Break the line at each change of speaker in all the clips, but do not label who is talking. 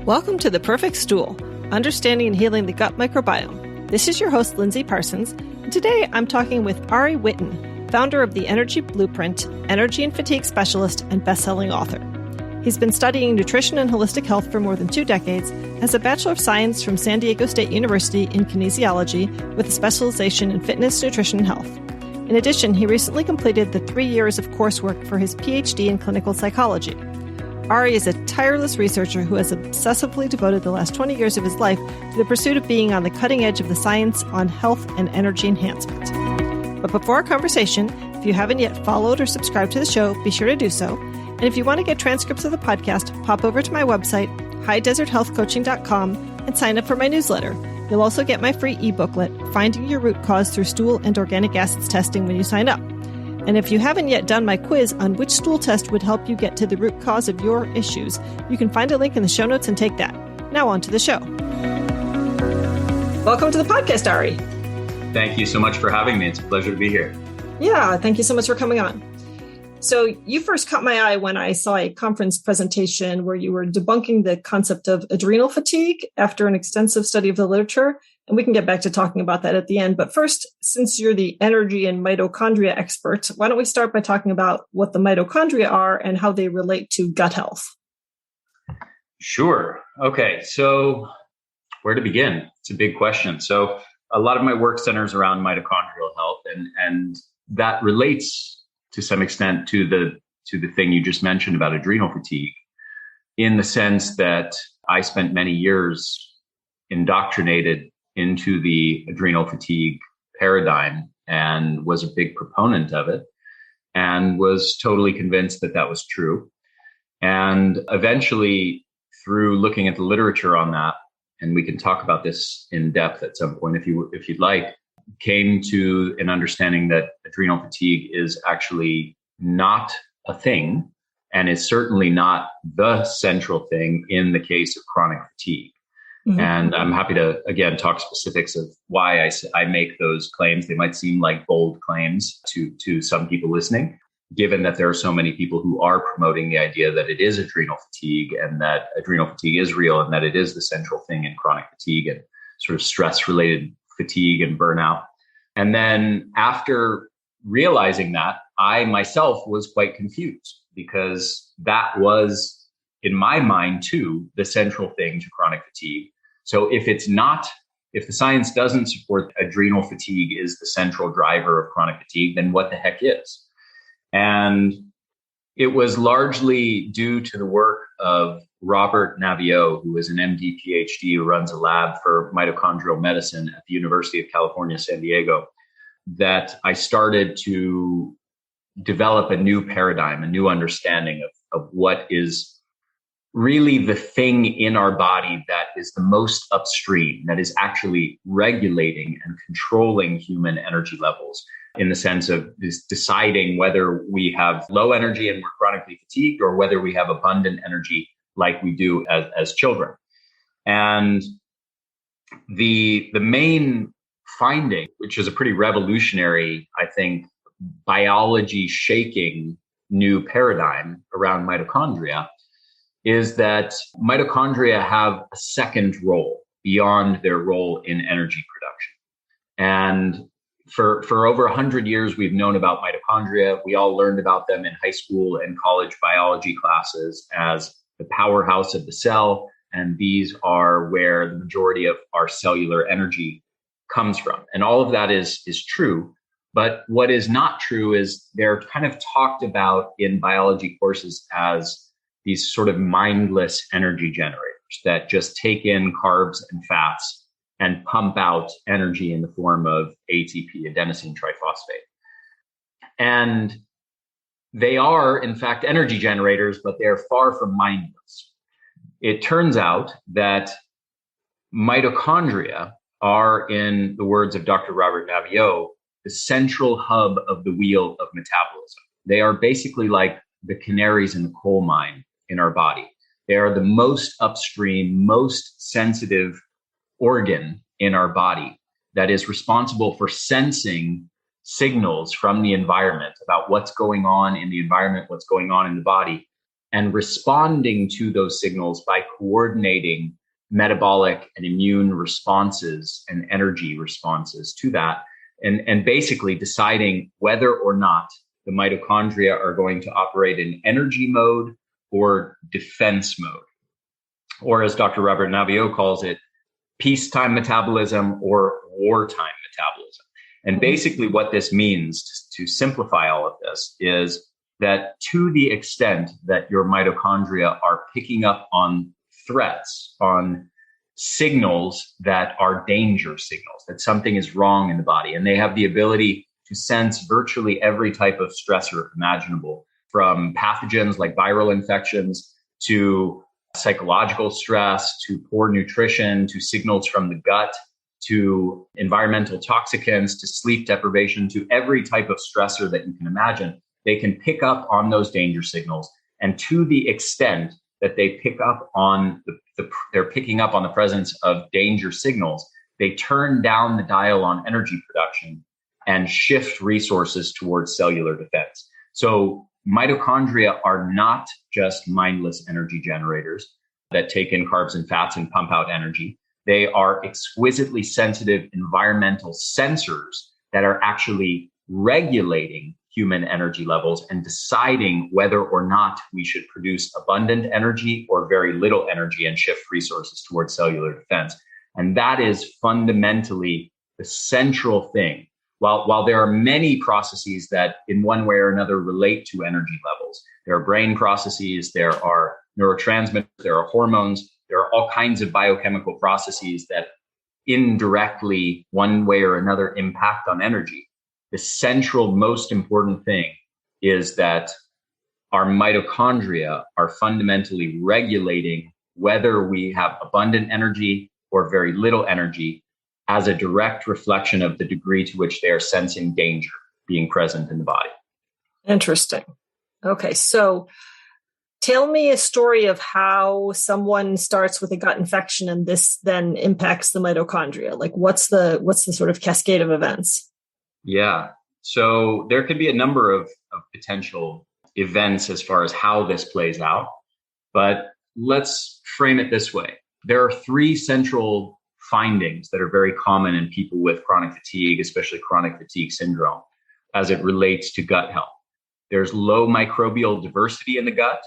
Welcome to The Perfect Stool, Understanding and Healing the Gut Microbiome. This is your host, Lindsay Parsons, and today I'm talking with Ari Whitten, founder of the Energy Blueprint, energy and fatigue specialist, and best-selling author. He's been studying nutrition and holistic health for more than 2 decades, has a Bachelor of Science from San Diego State University in kinesiology with a specialization in fitness, nutrition, and health. In addition, he recently completed the 3 years of coursework for his PhD in clinical psychology. Ari is a tireless researcher who has obsessively devoted the last 20 years of his life to the pursuit of being on the cutting edge of the science on health and energy enhancement. But before our conversation, if you haven't yet followed or subscribed to the show, be sure to do so. And if you want to get transcripts of the podcast, pop over to my website, highdeserthealthcoaching.com, and sign up for my newsletter. You'll also get my free e-booklet, Finding Your Root Cause Through Stool and Organic Acids Testing, when you sign up. And if you haven't yet done my quiz on which stool test would help you get to the root cause of your issues, you can find a link in the show notes and take that. Now on to the show. Welcome to the podcast, Ari.
Thank you so much for having me. It's a pleasure to be here.
Yeah, thank you so much for coming on. So you first caught my eye when I saw a conference presentation where you were debunking the concept of adrenal fatigue after an extensive study of the literature. And we can get back to talking about that at the end. But first, since you're the energy and mitochondria expert, why don't we start by talking about what the mitochondria are and how they relate to gut health?
Sure. Okay. So where to begin? It's a big question. So a lot of my work centers around mitochondrial health, and that relates to some extent to the thing you just mentioned about adrenal fatigue, in the sense that I spent many years indoctrinated into the adrenal fatigue paradigm and was a big proponent of it and was totally convinced that that was true. And eventually, through looking at the literature on that, and we can talk about this in depth at some point if you'd like, came to an understanding that adrenal fatigue is actually not a thing and is certainly not the central thing in the case of chronic fatigue. Mm-hmm. And I'm happy to, again, talk specifics of why I make those claims. They might seem like bold claims to some people listening, given that there are so many people who are promoting the idea that it is adrenal fatigue and that adrenal fatigue is real and that it is the central thing in chronic fatigue and sort of stress-related fatigue and burnout. And then after realizing that, I myself was quite confused because that was, in my mind too, the central thing to chronic fatigue. So if the science doesn't support adrenal fatigue is the central driver of chronic fatigue, then what the heck is? And it was largely due to the work of Robert Naviaux, who is an MD PhD who runs a lab for mitochondrial medicine at the University of California, San Diego, that I started to develop a new paradigm, a new understanding of what is really the thing in our body that is the most upstream, that is actually regulating and controlling human energy levels, in the sense of deciding whether we have low energy and we're chronically fatigued or whether we have abundant energy like we do as children. And the main finding, which is a pretty revolutionary, I think, biology shaking new paradigm around mitochondria, is that mitochondria have a second role beyond their role in energy production. And for over 100 years, we've known about mitochondria. We all learned about them in high school and college biology classes as the powerhouse of the cell. And these are where the majority of our cellular energy comes from. And all of that is true. But what is not true is they're kind of talked about in biology courses as these sort of mindless energy generators that just take in carbs and fats and pump out energy in the form of ATP, adenosine triphosphate. And they are, in fact, energy generators, but they're far from mindless. It turns out that mitochondria are, in the words of Dr. Robert Naviaux, the central hub of the wheel of metabolism. They are basically like the canaries in the coal mine in our body. They are the most upstream, most sensitive organ in our body that is responsible for sensing signals from the environment about what's going on in the environment, what's going on in the body, and responding to those signals by coordinating metabolic and immune responses and energy responses to that, and basically deciding whether or not the mitochondria are going to operate in energy mode or defense mode, or as Dr. Robert Naviaux calls it, peacetime metabolism or wartime metabolism. And basically what this means, to simplify all of this, is that to the extent that your mitochondria are picking up on threats, on signals that are danger signals, that something is wrong in the body, and they have the ability to sense virtually every type of stressor imaginable, from pathogens like viral infections to psychological stress, to poor nutrition, to signals from the gut, to environmental toxicants, to sleep deprivation, to every type of stressor that you can imagine. They can pick up on those danger signals. And to the extent that they pick up on they're picking up on the presence of danger signals, they turn down the dial on energy production and shift resources towards cellular defense. So mitochondria are not just mindless energy generators that take in carbs and fats and pump out energy. They are exquisitely sensitive environmental sensors that are actually regulating human energy levels and deciding whether or not we should produce abundant energy or very little energy and shift resources towards cellular defense. And that is fundamentally the central thing. While there are many processes that in one way or another relate to energy levels, there are brain processes, there are neurotransmitters, there are hormones, there are all kinds of biochemical processes that indirectly, one way or another, impact on energy. The central, most important thing is that our mitochondria are fundamentally regulating whether we have abundant energy or very little energy as a direct reflection of the degree to which they are sensing danger being present in the body.
Interesting. Okay, so tell me a story of how someone starts with a gut infection and this then impacts the mitochondria. Like what's the sort of cascade of events?
Yeah. So there could be a number of potential events as far as how this plays out, but let's frame it this way. There are three central findings that are very common in people with chronic fatigue, especially chronic fatigue syndrome, as it relates to gut health. There's low microbial diversity in the gut.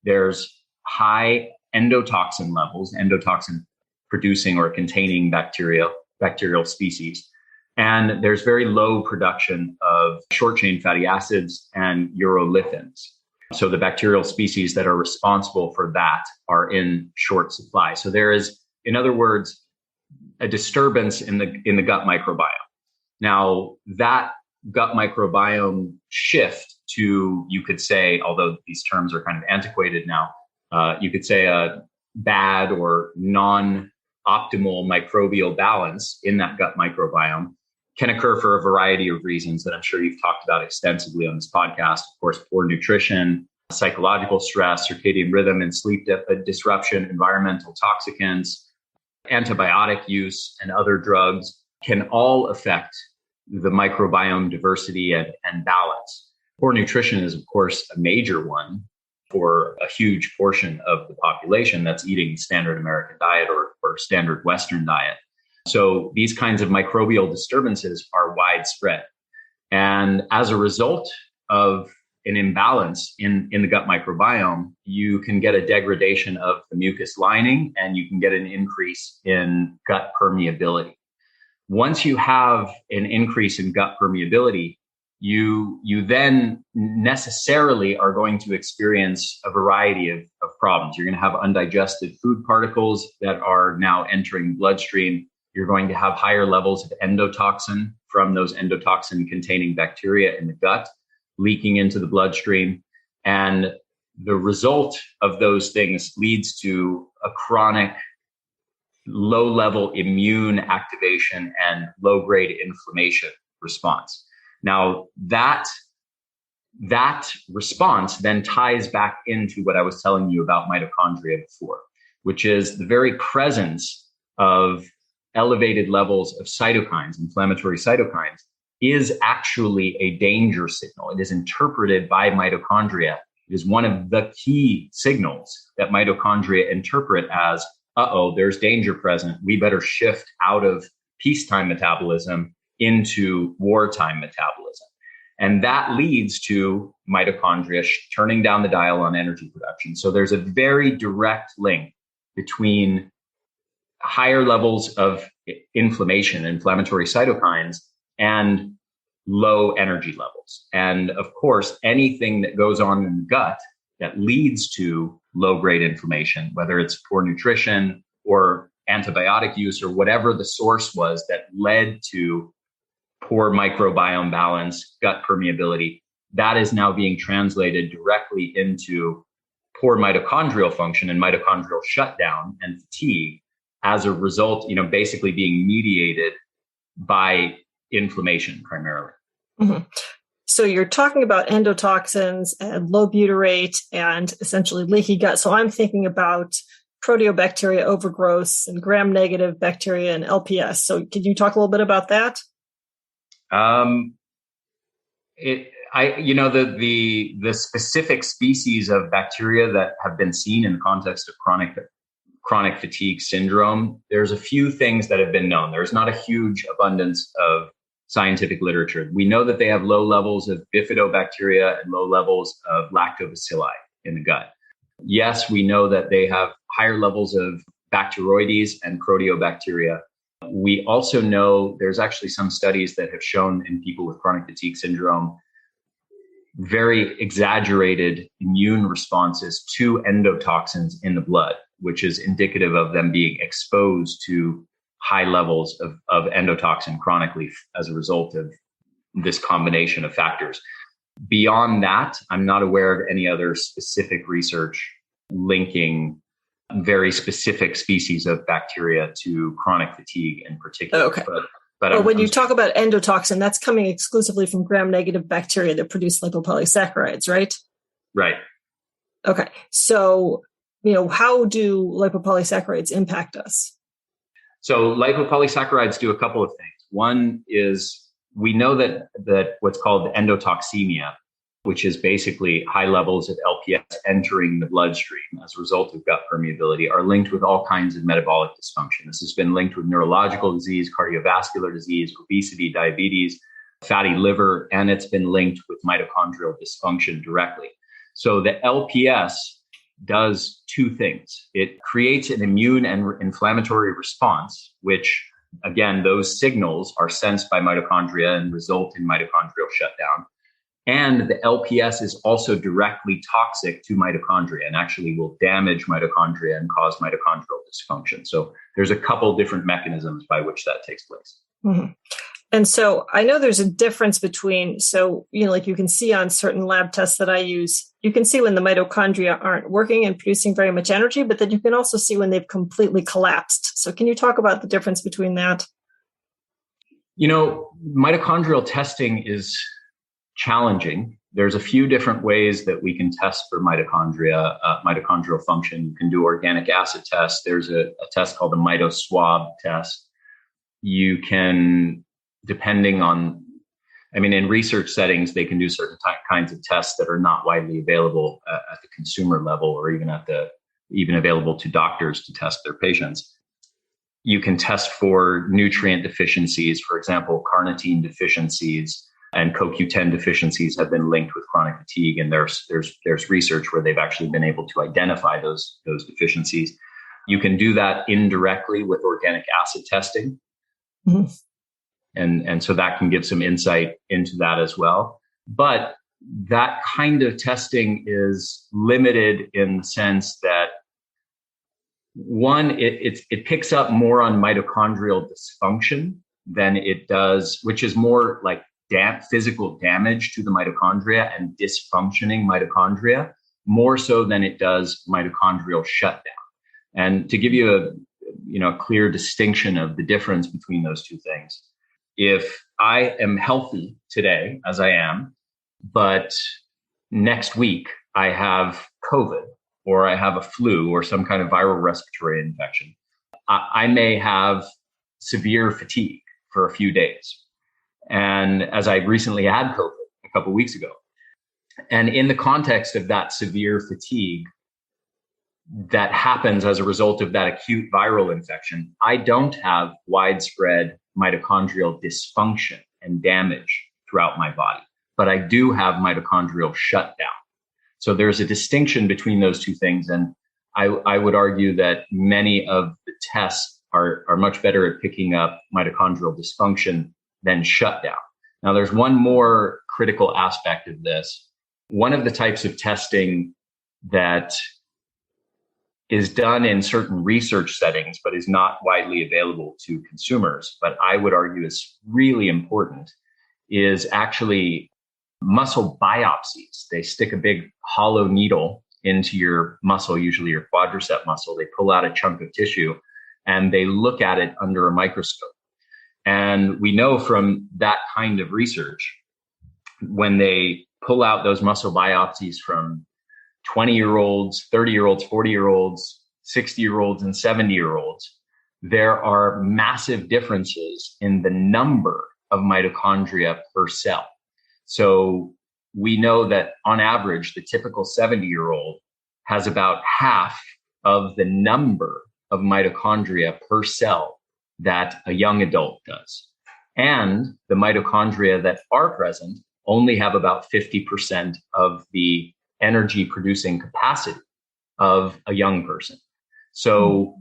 There's high endotoxin levels, endotoxin producing or containing bacterial species. And there's very low production of short-chain fatty acids and urolithins. So the bacterial species that are responsible for that are in short supply. So there is, in other words, a disturbance in the gut microbiome. Now, that gut microbiome shift to, you could say, although these terms are kind of antiquated now, you could say a bad or non-optimal microbial balance in that gut microbiome can occur for a variety of reasons that I'm sure you've talked about extensively on this podcast. Of course, poor nutrition, psychological stress, circadian rhythm and sleep disruption, environmental toxicants, antibiotic use, and other drugs can all affect the microbiome diversity and balance. Poor nutrition is, of course, a major one for a huge portion of the population that's eating standard American diet or standard Western diet. So these kinds of microbial disturbances are widespread. And as a result of an imbalance in the gut microbiome, you can get a degradation of the mucus lining and you can get an increase in gut permeability. Once you have an increase in gut permeability, you then necessarily are going to experience a variety of problems. You're going to have undigested food particles that are now entering the bloodstream. You're going to have higher levels of endotoxin from those endotoxin-containing bacteria in the gut leaking into the bloodstream. And the result of those things leads to a chronic low-level immune activation and low-grade inflammation response. Now, that response then ties back into what I was telling you about mitochondria before, which is the very presence of elevated levels of cytokines, inflammatory cytokines, is actually a danger signal. It is interpreted by mitochondria It is one of the key signals that mitochondria interpret as, there's danger present. We better shift out of peacetime metabolism into wartime metabolism. And that leads to mitochondria turning down the dial on energy production. So there's a very direct link between higher levels of inflammatory cytokines, and low energy levels. And of course, anything that goes on in the gut that leads to low grade inflammation, whether it's poor nutrition or antibiotic use or whatever the source was that led to poor microbiome balance, gut permeability, that is now being translated directly into poor mitochondrial function and mitochondrial shutdown and fatigue as a result, basically being mediated by inflammation primarily.
Mm-hmm. So you're talking about endotoxins and low butyrate and essentially leaky gut. So I'm thinking about proteobacteria overgrowth and gram-negative bacteria and LPS. So can you talk a little bit about that?
The specific species of bacteria that have been seen in the context of chronic fatigue syndrome, there's a few things that have been known. There's not a huge abundance of scientific literature. We know that they have low levels of bifidobacteria and low levels of lactobacilli in the gut. Yes, we know that they have higher levels of Bacteroides and proteobacteria. We also know there's actually some studies that have shown in people with chronic fatigue syndrome very exaggerated immune responses to endotoxins in the blood, which is indicative of them being exposed to high levels of endotoxin chronically as a result of this combination of factors. Beyond that, I'm not aware of any other specific research linking very specific species of bacteria to chronic fatigue in particular.
Okay. But when you talk about endotoxin, that's coming exclusively from gram-negative bacteria that produce lipopolysaccharides, right?
Right.
Okay. So, how do lipopolysaccharides impact us?
So lipopolysaccharides do a couple of things. One is we know that what's called endotoxemia, which is basically high levels of LPS entering the bloodstream as a result of gut permeability, are linked with all kinds of metabolic dysfunction. This has been linked with neurological disease, cardiovascular disease, obesity, diabetes, fatty liver, and it's been linked with mitochondrial dysfunction directly. So the LPS does two things. It creates an immune and inflammatory response, which, again, those signals are sensed by mitochondria and result in mitochondrial shutdown. And the LPS is also directly toxic to mitochondria and actually will damage mitochondria and cause mitochondrial dysfunction. So there's a couple different mechanisms by which that takes place.
Mm-hmm. And so I know there's a difference between, like you can see on certain lab tests that I use, you can see when the mitochondria aren't working and producing very much energy, but then you can also see when they've completely collapsed. So can you talk about the difference between that?
Mitochondrial testing is challenging. There's a few different ways that we can test for mitochondrial function. You can do organic acid tests. There's a test called the mitoswab test. You can, depending on, in research settings, they can do certain kinds of tests that are not widely available at the consumer level or even available to doctors to test their patients. You can test for nutrient deficiencies, for example, carnitine deficiencies. And CoQ10 deficiencies have been linked with chronic fatigue, and there's research where they've actually been able to identify those deficiencies. You can do that indirectly with organic acid testing, mm-hmm. and so that can give some insight into that as well. But that kind of testing is limited in the sense that one, it picks up more on mitochondrial dysfunction than it does, which is more like physical damage to the mitochondria and dysfunctioning mitochondria, more so than it does mitochondrial shutdown. And to give you a clear distinction of the difference between those two things, if I am healthy today, as I am, but next week I have COVID or I have a flu or some kind of viral respiratory infection, I may have severe fatigue for a few days. And as I recently had COVID a couple of weeks ago, And in the context of that severe fatigue that happens as a result of that acute viral infection, I don't have widespread mitochondrial dysfunction and damage throughout my body, but I do have mitochondrial shutdown. So there's a distinction between those two things. And I would argue that many of the tests are much better at picking up mitochondrial dysfunction than shutdown. Now, there's one more critical aspect of this. One of the types of testing that is done in certain research settings, but is not widely available to consumers, but I would argue is really important, is actually muscle biopsies. They stick a big hollow needle into your muscle, usually your quadricep muscle. They pull out a chunk of tissue and they look at it under a microscope. And we know from that kind of research, when they pull out those muscle biopsies from 20-year-olds, 30-year-olds, 40-year-olds, 60-year-olds, and 70-year-olds, there are massive differences in the number of mitochondria per cell. So we know that on average, the typical 70-year-old has about half of the number of mitochondria per cell that a young adult does. And the mitochondria that are present only have about 50% of the energy producing capacity of a young person. So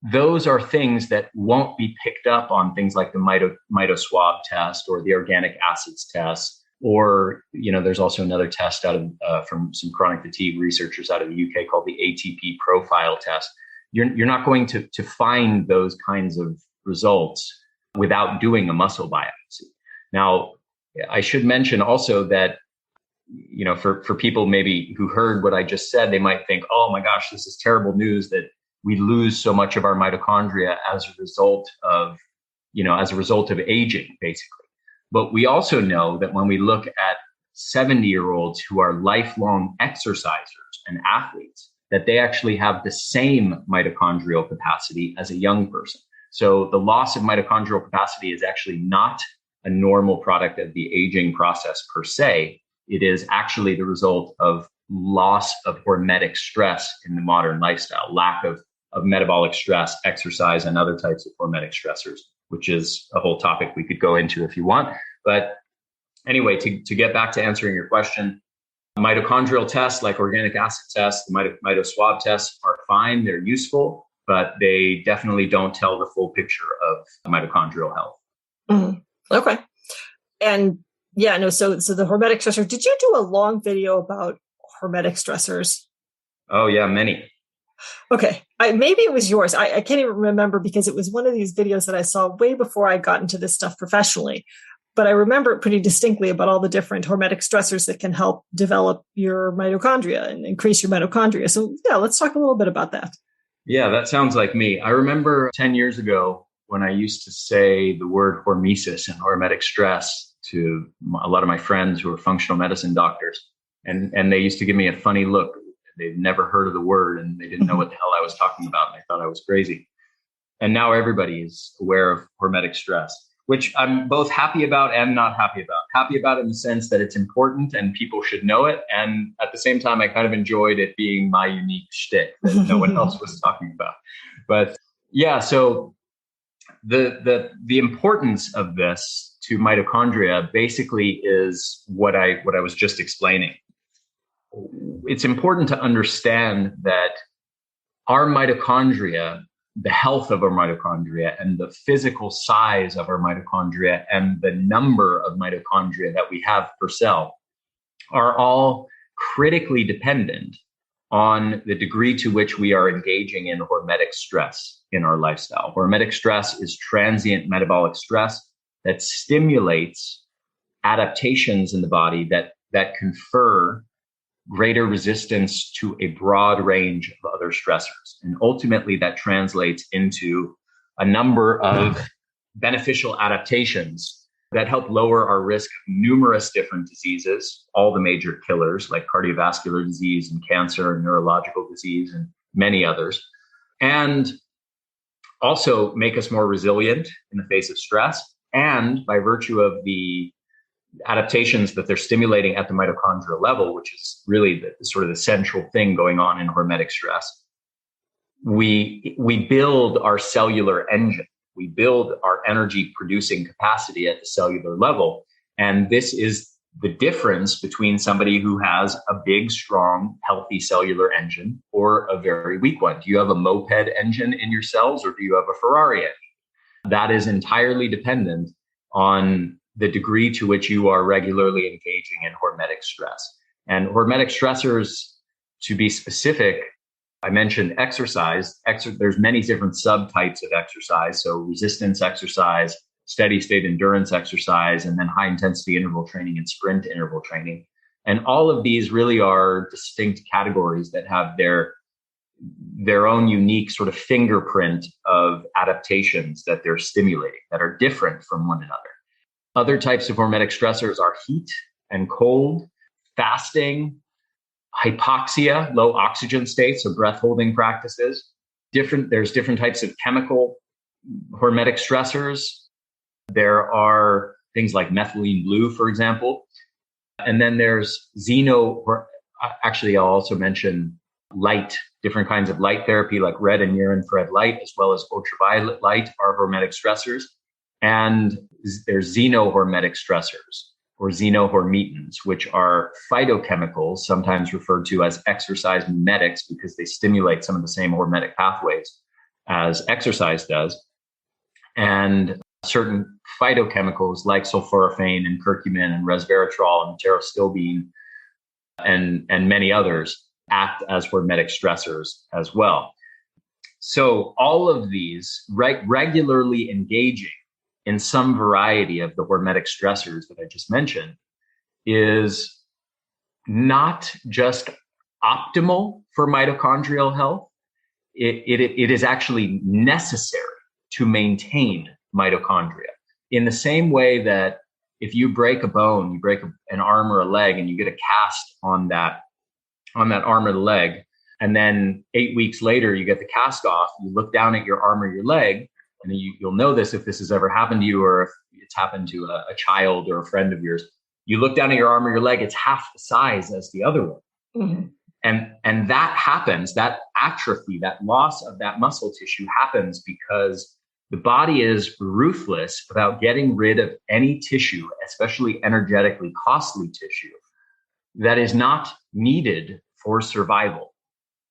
those are things that won't be picked up on things like the mitoswab test or the organic acids test, or, there's also another test out of from some chronic fatigue researchers out of the UK called the ATP profile test. You're not going to find those kinds of results without doing a muscle biopsy. Now, I should mention also that, for people maybe who heard what I just said, they might think, oh my gosh, this is terrible news that we lose so much of our mitochondria as a result of aging, basically. But we also know that when we look at 70-year-olds who are lifelong exercisers and athletes, that they actually have the same mitochondrial capacity as a young person. So the loss of mitochondrial capacity is actually not a normal product of the aging process per se. It is actually the result of loss of hormetic stress in the modern lifestyle, lack of metabolic stress, exercise, and other types of hormetic stressors, which is a whole topic we could go into if you want. But anyway, to get back to answering your question, mitochondrial tests like organic acid tests, the mitoswab tests are fine. They're useful, but they definitely don't tell the full picture of mitochondrial health.
Mm-hmm. Okay. And so the hormetic stressor, did you do a long video about hormetic stressors?
Oh yeah, many.
Okay. Maybe it was yours. I can't even remember because it was one of these videos that I saw way before I got into this stuff professionally. But I remember it pretty distinctly about all the different hormetic stressors that can help develop your mitochondria and increase your mitochondria. So let's talk a little bit about that.
Yeah, that sounds like me. I remember 10 years ago when I used to say the word hormesis and hormetic stress to a lot of my friends who are functional medicine doctors. And they used to give me a funny look. They'd never heard of the word and they didn't know what the hell I was talking about. And they thought I was crazy. And now everybody is aware of hormetic stress, which I'm both happy about and not happy about. Happy about in the sense that it's important and people should know it. And at the same time, I kind of enjoyed it being my unique shtick that no one else was talking about. But yeah, so the importance of this to mitochondria basically is what I was just explaining. It's important to understand that our mitochondria, the health of our mitochondria and the physical size of our mitochondria and the number of mitochondria that we have per cell are all critically dependent on the degree to which we are engaging in hormetic stress in our lifestyle. Hormetic stress is transient metabolic stress that stimulates adaptations in the body that confer greater resistance to a broad range of other stressors. And ultimately that translates into a number of beneficial adaptations that help lower our risk of numerous different diseases, all the major killers like cardiovascular disease and cancer and neurological disease and many others, and also make us more resilient in the face of stress. And by virtue of the adaptations that they're stimulating at the mitochondrial level, which is really the sort of the central thing going on in hormetic stress, we build our cellular engine. We build our energy producing capacity at the cellular level. And this is the difference between somebody who has a big, strong, healthy cellular engine or a very weak one. Do you have a moped engine in your cells, or do you have a Ferrari engine? That is entirely dependent on the degree to which you are regularly engaging in hormetic stress. And hormetic stressors, to be specific, I mentioned exercise. There's many different subtypes of exercise. So resistance exercise, steady state endurance exercise, and then high intensity interval training and sprint interval training. And all of these really are distinct categories that have their own unique sort of fingerprint of adaptations that they're stimulating that are different from one another. Other types of hormetic stressors are heat and cold, fasting, hypoxia, low oxygen states, so breath holding practices. There's different types of chemical hormetic stressors. There are things like methylene blue, for example. And then there's actually, I'll also mention light, different kinds of light therapy like red and near infrared light, as well as ultraviolet light are hormetic stressors. And there's xenohormetic stressors, or xenohormetins, which are phytochemicals, sometimes referred to as exercise mimetics, because they stimulate some of the same hormetic pathways as exercise does. And certain phytochemicals like sulforaphane and curcumin and resveratrol and pterostilbene and many others act as hormetic stressors as well. So all of these regularly engaging in some variety of the hormetic stressors that I just mentioned is not just optimal for mitochondrial health. It is actually necessary to maintain mitochondria. In the same way that if you break a bone, you break an arm or a leg, and you get a cast on that arm or the leg, and then 8 weeks later you get the cast off, you look down at your arm or your leg, and you'll know this if this has ever happened to you, or if it's happened to a child or a friend of yours. You look down at your arm or your leg, it's half the size as the other one. Mm-hmm. And that happens, that atrophy, that loss of that muscle tissue happens because the body is ruthless about getting rid of any tissue, especially energetically costly tissue, that is not needed for survival.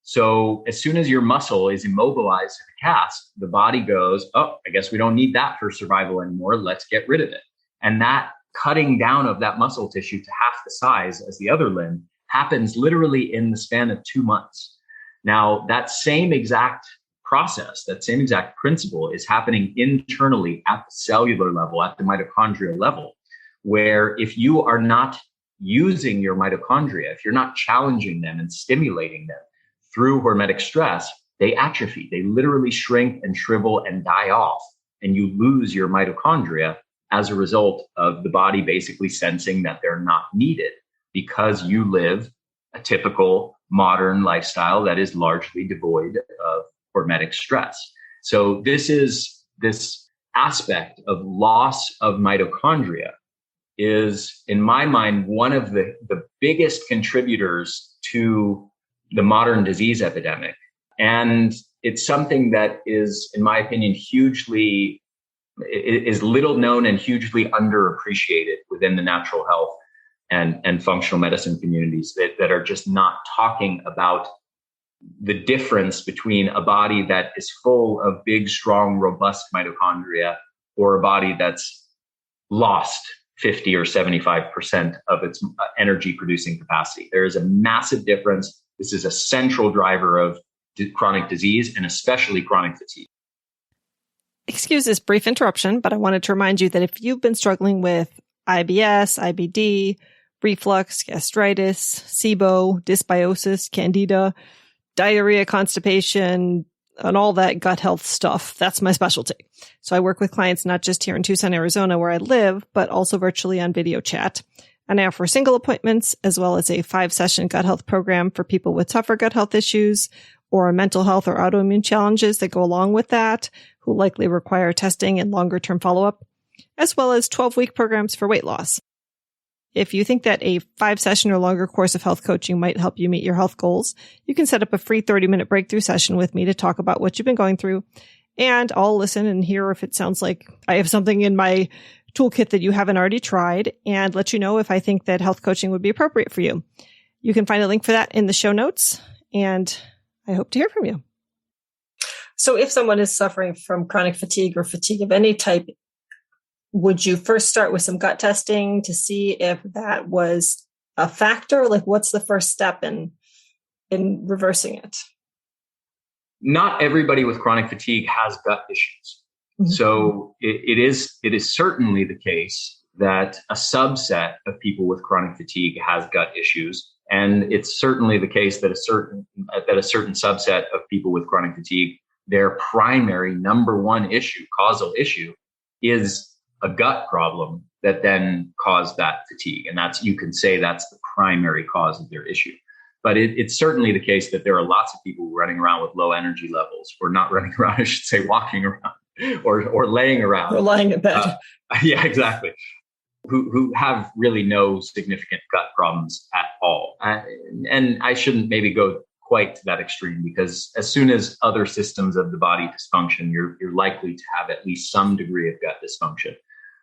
So as soon as your muscle is immobilized in a cast, the body goes, oh, I guess we don't need that for survival anymore. Let's get rid of it. And that cutting down of that muscle tissue to half the size as the other limb happens literally in the span of 2 months. Now, that same exact process, that same exact principle is happening internally at the cellular level, at the mitochondrial level, where if you are not using your mitochondria, if you're not challenging them and stimulating them through hormetic stress, they atrophy. They literally shrink and shrivel and die off, and you lose your mitochondria as a result of the body basically sensing that they're not needed because you live a typical modern lifestyle that is largely devoid of hormetic stress. So this aspect of loss of mitochondria is, in my mind, one of the biggest contributors to the modern disease epidemic. And it's something that is, in my opinion, is little known and hugely underappreciated within the natural health and functional medicine communities that are just not talking about the difference between a body that is full of big, strong, robust mitochondria or a body that's lost 50 or 75% of its energy producing capacity. There is a massive difference. This is a central driver of chronic disease and especially chronic fatigue.
Excuse this brief interruption, but I wanted to remind you that if you've been struggling with IBS, IBD, reflux, gastritis, SIBO, dysbiosis, candida, diarrhea, constipation, and all that gut health stuff, that's my specialty. So I work with clients not just here in Tucson, Arizona, where I live, but also virtually on video chat. And I offer single appointments as well as a 5-session gut health program for people with tougher gut health issues or mental health or autoimmune challenges that go along with that, who likely require testing and longer term follow-up, as well as 12-week programs for weight loss. If you think that a 5-session or longer course of health coaching might help you meet your health goals, you can set up a free 30-minute breakthrough session with me to talk about what you've been going through. And I'll listen and hear if it sounds like I have something in my toolkit that you haven't already tried, and let you know if I think that health coaching would be appropriate for you. You can find a link for that in the show notes, and I hope to hear from you. So if someone is suffering from chronic fatigue or fatigue of any type, would you first start with some gut testing to see if that was a factor? Like, what's the first step in reversing it?
Not everybody with chronic fatigue has gut issues. Mm-hmm. So it is certainly the case that a subset of people with chronic fatigue has gut issues. And it's certainly the case that a certain subset of people with chronic fatigue, their primary number one issue, causal issue, is a gut problem that then caused that fatigue. And you can say that's the primary cause of their issue. But it's certainly the case that there are lots of people running around with low energy levels, or not running around, I should say, walking around or laying around.
Or lying in bed.
Yeah, exactly. Who have really no significant gut problems at all. And I shouldn't maybe go quite to that extreme, because as soon as other systems of the body dysfunction, you're likely to have at least some degree of gut dysfunction.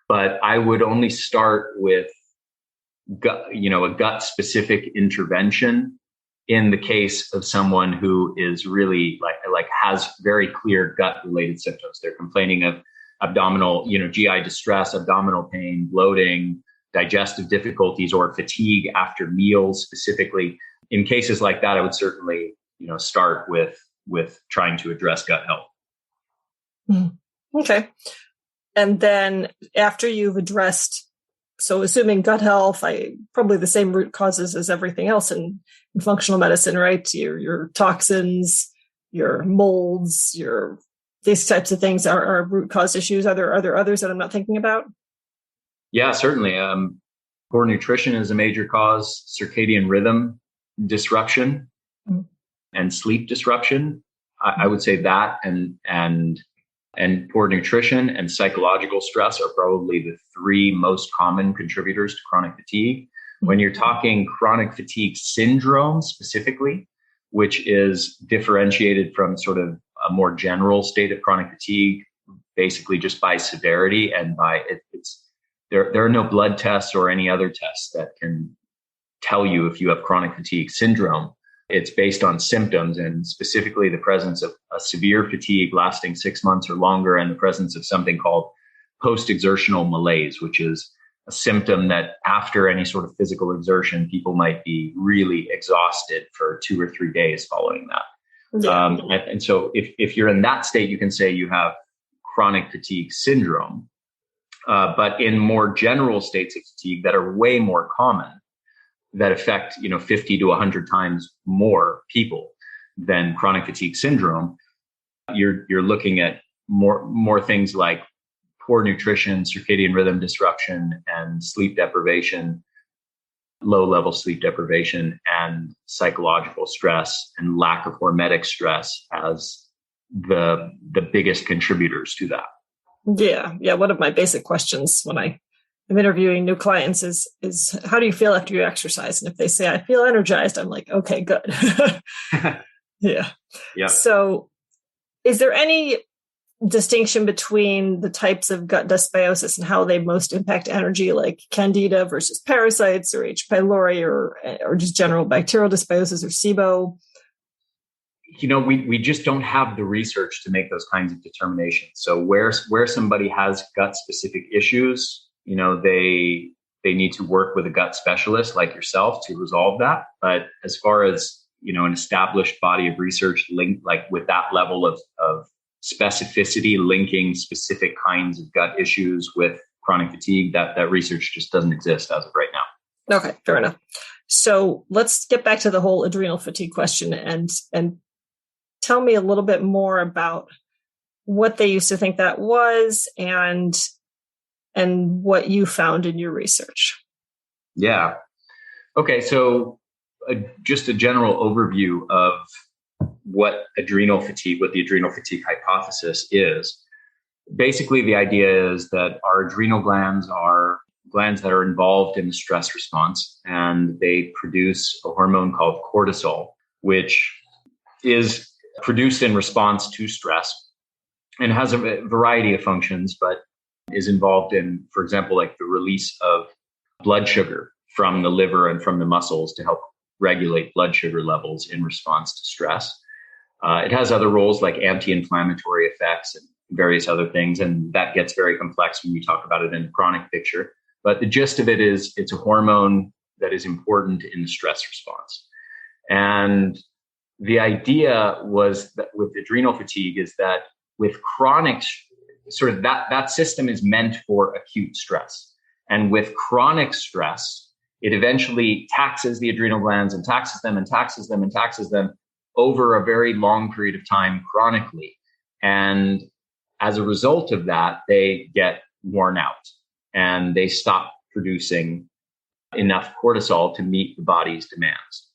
But I would only start with a gut specific intervention in the case of someone who is really like has very clear gut related symptoms. They're complaining of abdominal, GI distress, abdominal pain, bloating, digestive difficulties, or fatigue after meals specifically. In cases like that, I would certainly, start with trying to address gut health.
Mm-hmm. Okay. And then after you've addressed, so assuming gut health, probably the same root causes as everything else in functional medicine, right? Your toxins, your molds, these types of things are root cause issues. Are there others that I'm not thinking about?
Yeah, certainly. Poor nutrition is a major cause. Circadian rhythm disruption and sleep disruption. I would say that and poor nutrition and psychological stress are probably the three most common contributors to chronic fatigue. When you're talking chronic fatigue syndrome specifically, which is differentiated from sort of a more general state of chronic fatigue, basically just by severity and by there are no blood tests or any other tests that can tell you if you have chronic fatigue syndrome. It's based on symptoms, and specifically the presence of a severe fatigue lasting 6 months or longer, and the presence of something called post-exertional malaise, which is a symptom that after any sort of physical exertion, people might be really exhausted for 2 or 3 days following that. Yeah. And so if you're in that state, you can say you have chronic fatigue syndrome. But in more general states of fatigue that are way more common, that affect 50 to 100 times more people than chronic fatigue syndrome, you're looking at more things like poor nutrition, circadian rhythm disruption, and sleep deprivation, low-level sleep deprivation, and psychological stress and lack of hormetic stress as the biggest contributors to that.
Yeah. One of my basic questions when I'm interviewing new clients is how do you feel after you exercise? And if they say, I feel energized, I'm like, okay, good. Yeah. So is there any distinction between the types of gut dysbiosis and how they most impact energy, like candida versus parasites, or H. pylori, or just general bacterial dysbiosis, or SIBO?
We just don't have the research to make those kinds of determinations. So where somebody has gut specific issues, they need to work with a gut specialist like yourself to resolve that. But as far as, an established body of research linked, like with that level of specificity, linking specific kinds of gut issues with chronic fatigue, that research just doesn't exist as of right now.
Okay, fair enough. So let's get back to the whole adrenal fatigue question and tell me a little bit more about what they used to think that was and what you found in your research.
Yeah. Okay. So just a general overview of what the adrenal fatigue hypothesis is. Basically, the idea is that our adrenal glands are glands that are involved in the stress response, and they produce a hormone called cortisol, which is produced in response to stress and has a variety of functions, but is involved in, for example, like the release of blood sugar from the liver and from the muscles to help regulate blood sugar levels in response to stress. It has other roles like anti-inflammatory effects and various other things, and that gets very complex when we talk about it in the chronic picture. But the gist of it is it's a hormone that is important in the stress response. And the idea was that with adrenal fatigue is that with chronic, sort of that system is meant for acute stress. And with chronic stress, it eventually taxes the adrenal glands and taxes them and taxes them and taxes them over a very long period of time chronically. And as a result of that, they get worn out and they stop producing enough cortisol to meet the body's demands.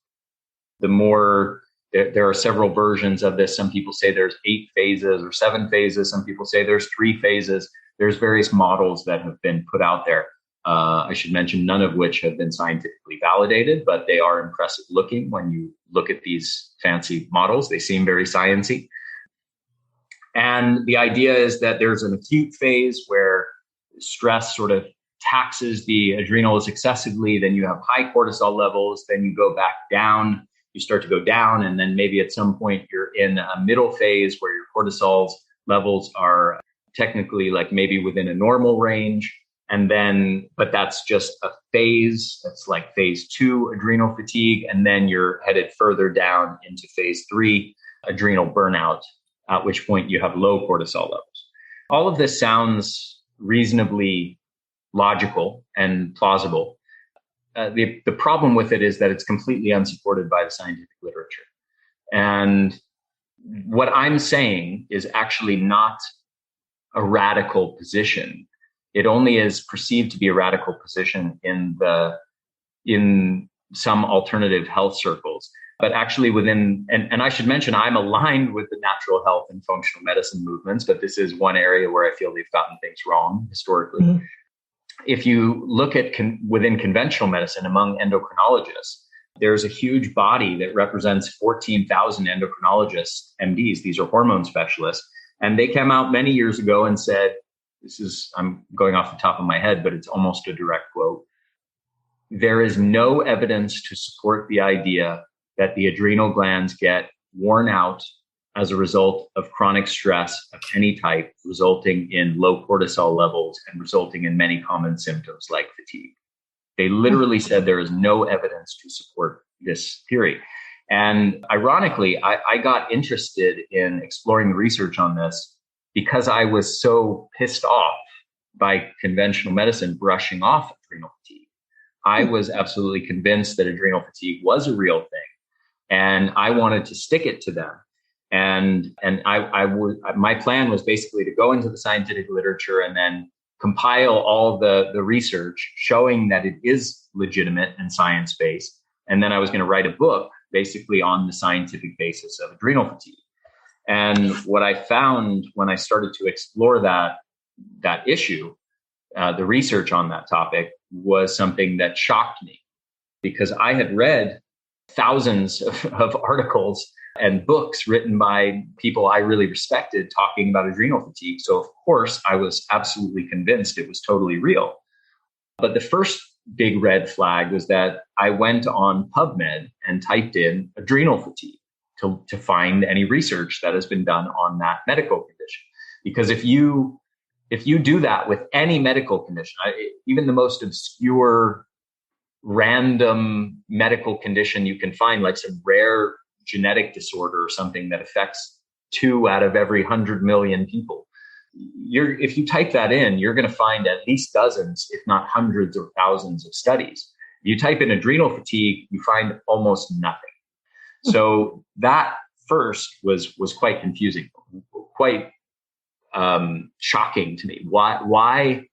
There are several versions of this. Some people say there's 8 phases or 7 phases. Some people say there's 3 phases. There's various models that have been put out there. I should mention none of which have been scientifically validated, but they are impressive looking when you look at these fancy models. They seem very sciencey. And the idea is that there's an acute phase where stress sort of taxes the adrenals excessively. Then you have high cortisol levels. Then you go back down. You start to go down. And then maybe at some point you're in a middle phase where your cortisol levels are technically like maybe within a normal range. And then, but that's just a phase. That's like phase 2 adrenal fatigue. And then you're headed further down into phase 3 adrenal burnout, at which point you have low cortisol levels. All of this sounds reasonably logical and plausible. The problem with it is that it's completely unsupported by the scientific literature. And what I'm saying is actually not a radical position. It only is perceived to be a radical position in some alternative health circles. But actually and I should mention, I'm aligned with the natural health and functional medicine movements, but this is one area where I feel they've gotten things wrong historically. Mm-hmm. If you look at within conventional medicine among endocrinologists, there's a huge body that represents 14,000 endocrinologists, MDs. These are hormone specialists. And they came out many years ago and said, I'm going off the top of my head, but it's almost a direct quote. There is no evidence to support the idea that the adrenal glands get worn out as a result of chronic stress of any type, resulting in low cortisol levels and resulting in many common symptoms like fatigue. They literally said there is no evidence to support this theory. And ironically, I got interested in exploring the research on this because I was so pissed off by conventional medicine brushing off adrenal fatigue. I was absolutely convinced that adrenal fatigue was a real thing, and I wanted to stick it to them. And my plan was basically to go into the scientific literature and then compile all the research showing that it is legitimate and science-based. And then I was going to write a book basically on the scientific basis of adrenal fatigue. And what I found when I started to explore that issue, the research on that topic, was something that shocked me, because I had read thousands of articles and books written by people I really respected talking about adrenal fatigue. So of course, I was absolutely convinced it was totally real. But the first big red flag was that I went on PubMed and typed in adrenal fatigue to find any research that has been done on that medical condition. Because if you do that with any medical condition, even the most obscure, random medical condition you can find, like some rare genetic disorder or something that affects 2 out of every 100 million people, if you type that in, you're going to find at least dozens, if not hundreds or thousands of studies. If you type in adrenal fatigue, you find almost nothing. So that first was quite confusing, quite shocking to me. Why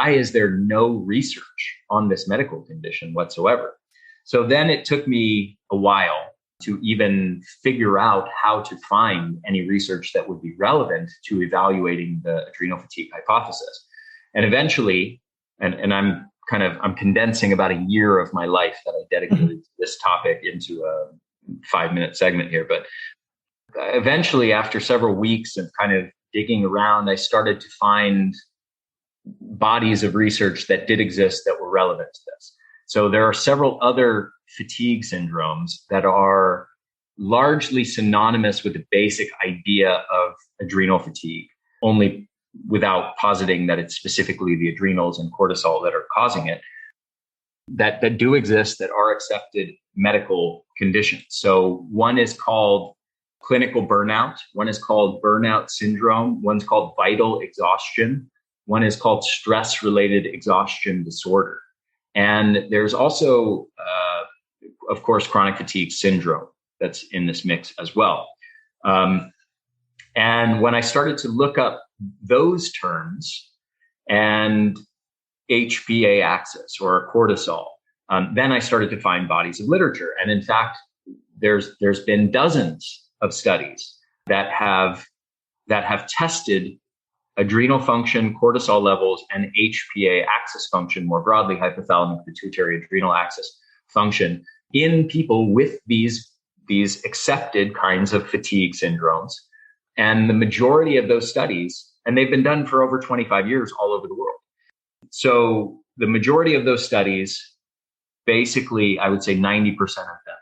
is there no research on this medical condition whatsoever? So then it took me a while to even figure out how to find any research that would be relevant to evaluating the adrenal fatigue hypothesis. And eventually, and I'm I'm condensing about a year of my life that I dedicated to this topic into a 5-minute segment here. But eventually, after several weeks of kind of digging around, I started to find bodies of research that did exist that were relevant to this. So there are several other fatigue syndromes that are largely synonymous with the basic idea of adrenal fatigue, only without positing that it's specifically the adrenals and cortisol that are causing it, that do exist, that are accepted medical conditions. So one is called clinical burnout. One is called burnout syndrome. One's called vital exhaustion. One is called stress-related exhaustion disorder. And there's also, of course, chronic fatigue syndrome that's in this mix as well. And when I started to look up those terms and HPA axis or cortisol, then I started to find bodies of literature. And in fact, there's been dozens of studies that have tested adrenal function, cortisol levels, and HPA axis function more broadly, hypothalamic pituitary adrenal axis function in people with these accepted kinds of fatigue syndromes. And the majority of those studies, and they've been done for over 25 years all over the world. So the majority of those studies, basically, I would say 90% of them,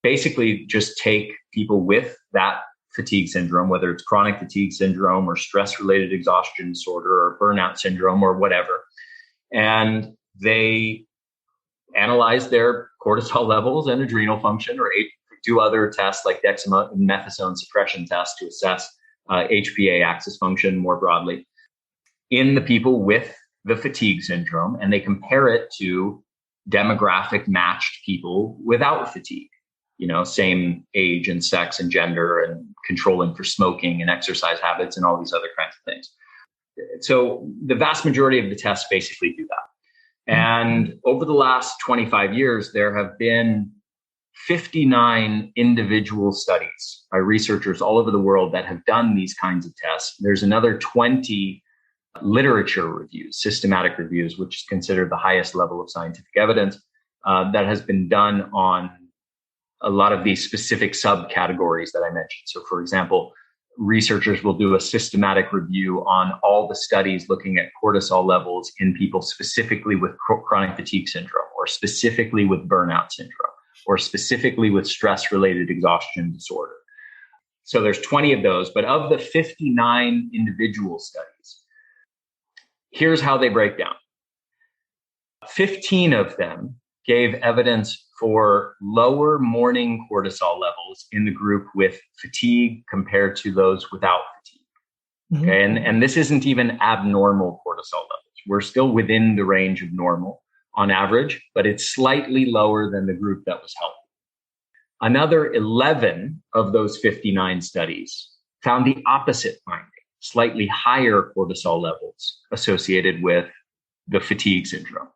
basically just take people with that fatigue syndrome, whether it's chronic fatigue syndrome or stress-related exhaustion disorder or burnout syndrome or whatever, and they analyze their cortisol levels and adrenal function, or do other tests like dexamethasone suppression tests to assess HPA axis function more broadly in the people with the fatigue syndrome, and they compare it to demographic matched people without fatigue, same age and sex and gender and controlling for smoking and exercise habits and all these other kinds of things. So the vast majority of the tests basically do that. And over the last 25 years, there have been 59 individual studies by researchers all over the world that have done these kinds of tests. There's another 20 literature reviews, systematic reviews, which is considered the highest level of scientific evidence, that has been done on a lot of these specific subcategories that I mentioned. So, for example, researchers will do a systematic review on all the studies looking at cortisol levels in people specifically with chronic fatigue syndrome, or specifically with burnout syndrome, or specifically with stress-related exhaustion disorder. So there's 20 of those, but of the 59 individual studies, here's how they break down. 15 of them gave evidence for lower morning cortisol levels in the group with fatigue compared to those without fatigue. Okay, and this isn't even abnormal cortisol levels. We're still within the range of normal on average, but it's slightly lower than the group that was healthy. Another 11 of those 59 studies found the opposite finding, slightly higher cortisol levels associated with the fatigue syndrome.